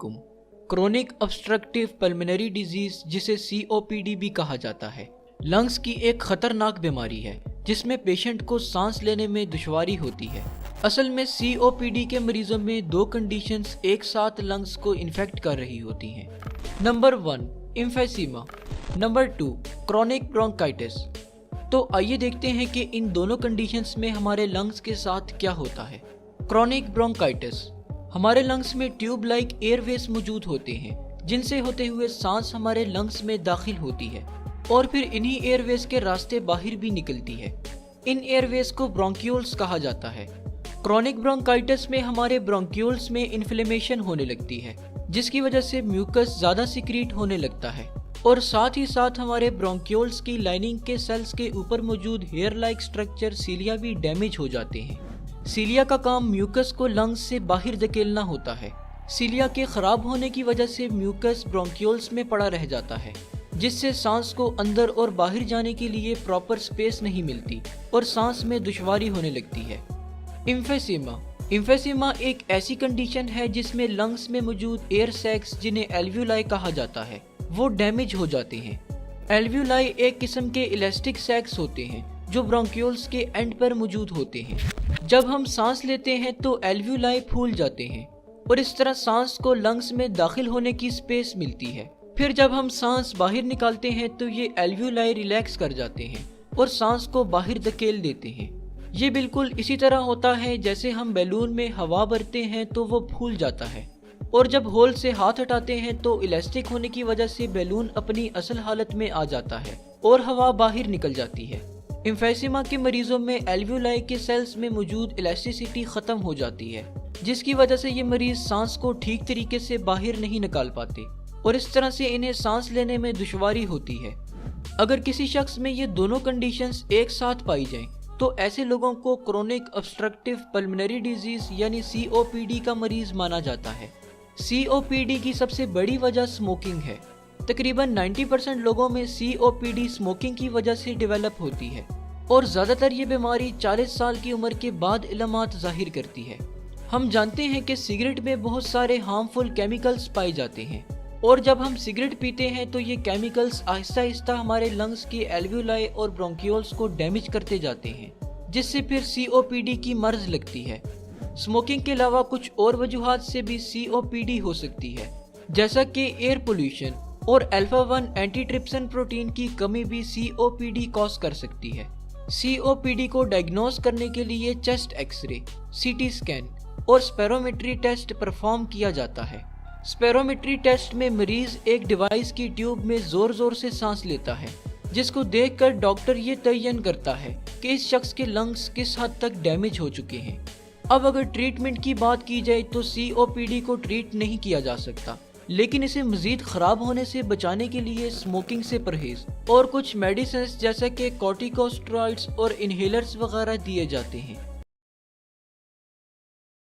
Chronic obstructive pulmonary disease जिसे COPD भी कहा जाता है लंग्स की एक खतरनाक बीमारी है जिसमें पेशेंट को सांस लेने में दुश्वारी होती है। असल में COPD के मरीजों में दो कंडीशंस एक साथ लंग्स को इन्फेक्ट कर रही होती हैं। Number 1 emphysema, number 2 chronic bronchitis. तो आइए देखते हैं कि इन दोनों कंडीशंस में हमारे लंग्स के साथ क्या होता है। क्रोनिक ब्रोंकाइटिस, हमारे लंग्स में ट्यूब लाइक एयरवेज मौजूद होते हैं जिनसे होते हुए सांस हमारे लंग्स में दाखिल होती है और फिर इन्हीं एयरवेज के रास्ते बाहर भी निकलती है। इन एयरवेज को ब्रोंक्यूल्स कहा जाता है। क्रोनिक ब्रोंकाइटिस में हमारे ब्रोंक्यूल्स में इन्फ्लेमेशन होने लगती है जिसकी वजह से म्यूकस ज़्यादा सिक्रीट होने लगता है और साथ ही साथ हमारे ब्रोंक्यूल्स की लाइनिंग के सेल्स के ऊपर मौजूद हेयर लाइक स्ट्रक्चर सीलिया भी डैमेज हो जाते हैं। सीलिया का काम म्यूकस को लंग्स से बाहर धकेलना होता है। सीलिया के खराब होने की वजह से म्यूकस ब्रोंक्यूल्स में पड़ा रह जाता है जिससे सांस को अंदर और बाहर जाने के लिए प्रॉपर स्पेस नहीं मिलती और सांस में दुश्वारी होने लगती है। एम्फीसीमा, एम्फीसीमा एक ऐसी कंडीशन है जिसमें लंग्स में मौजूद एयर सैक्स जिन्हें एल्वियोलाई कहा जाता है वो डैमेज हो जाते हैं। एल्वियोलाई एक किस्म के इलास्टिक सैक्स होते हैं जो ब्रोंक्यूल्स के एंड पर मौजूद होते हैं। जब हम सांस लेते हैं तो एल्वियोलाई फूल जाते हैं और इस तरह सांस को लंग्स में दाखिल होने की स्पेस मिलती है। फिर जब हम सांस बाहर निकालते हैं तो ये एल्वियोलाई रिलैक्स कर जाते हैं और सांस को बाहर धकेल देते हैं। ये बिल्कुल इसी तरह होता है जैसे हम बैलून में हवा भरते हैं तो वो फूल जाता है और जब होल से हाथ हटाते हैं तो इलास्टिक होने की वजह से बैलून अपनी असल हालत में आ जाता है और हवा बाहर निकल जाती है। एम्फीसीमा के मरीजों में एल्वियोलाई के सेल्स में मौजूद इलास्टिसिटी खत्म हो जाती है जिसकी वजह से ये मरीज सांस को ठीक तरीके से बाहर नहीं निकाल पाते और इस तरह से इन्हें सांस लेने में दुश्वारी होती है। अगर किसी शख्स में ये दोनों कंडीशंस एक साथ पाई जाएं तो ऐसे लोगों को क्रोनिक ऑब्स्ट्रक्टिव पल्मोनरी डिजीज यानी COPD का मरीज माना जाता है। COPD की सबसे बड़ी वजह स्मोकिंग है। तकरीबन 90% लोगों में COPD स्मोकिंग की वजह से डेवलप होती है और ज़्यादातर ये बीमारी 40 साल की उम्र के बाद इलामात ज़ाहिर करती है। हम जानते हैं कि सिगरेट में बहुत सारे हार्मफुल केमिकल्स पाए जाते हैं और जब हम सिगरेट पीते हैं तो ये केमिकल्स आहिस्ता आहिस्ता हमारे लंग्स के एल्वियोलाई और ब्रोंक्यूल्स को डैमेज करते जाते हैं जिससे फिर COPD की मर्ज लगती है। स्मोकिंग के अलावा कुछ और वजूहात से भी COPD हो सकती है जैसा कि एयर पोल्यूशन और अल्फा-1 एंटीट्रिप्सिन प्रोटीन की कमी भी COPD कॉज कर सकती है। COPD को डायग्नोज करने के लिए चेस्ट एक्सरे, CT स्कैन और स्पेरोमेट्री टेस्ट परफॉर्म किया जाता है। स्पेरोमेट्री टेस्ट में मरीज एक डिवाइस की ट्यूब में जोर जोर से सांस लेता है जिसको देखकर डॉक्टर ये तयन करता है कि इस शख्स के लंग्स किस हद तक डैमेज हो चुके हैं। अब अगर ट्रीटमेंट की बात की जाए तो COPD को ट्रीट नहीं किया जा सकता लेकिन इसे मजीद खराब होने से बचाने के लिए स्मोकिंग से परहेज और कुछ मेडिसिन जैसे कि कॉर्टिकोस्टेरॉइड्स और इनहेलर्स वगैरह दिए जाते हैं।